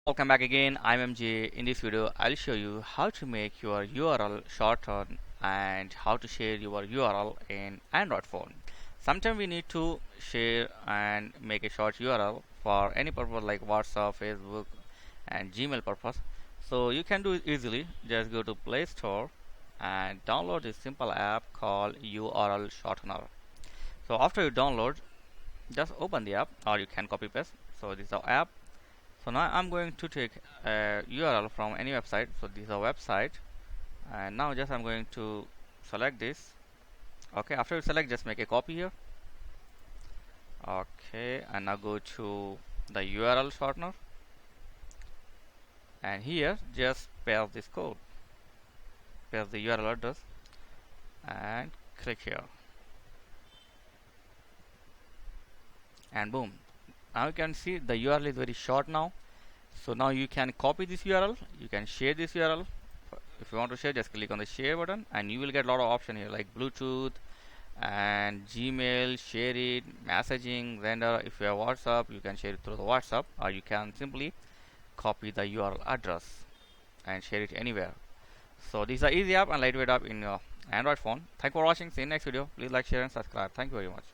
Welcome back again. I'm MJ. In this video, I'll show you how to make your URL shorter and how to share your URL in Android phone. Sometimes we need to share and make a short URL for any purpose like WhatsApp, Facebook, and Gmail purpose. So you can do it easily. Just go to Play Store and download this simple app called URL shortener. So after you download, just open the app or you can copy paste. So this is our app. So now I'm going to take a URL from any website. So this is a website, and now just I'm going to select this. Okay, after you select, just make a copy here. Okay, and now go to the URL shortener, and here just paste this code, paste the URL address, and click here, and boom. Now you can see the URL is very short now. So now you can copy this URL, you can share this URL. If you want to share, just click on the share button and you will get a lot of options here like Bluetooth and Gmail, share it, messaging, Render. If you have WhatsApp, you can share it through the WhatsApp, or you can simply copy the URL address and share it anywhere. So this is an easy app and lightweight app in your Android phone. Thank you for watching. See you in next video. Please like, share and subscribe. Thank you very much.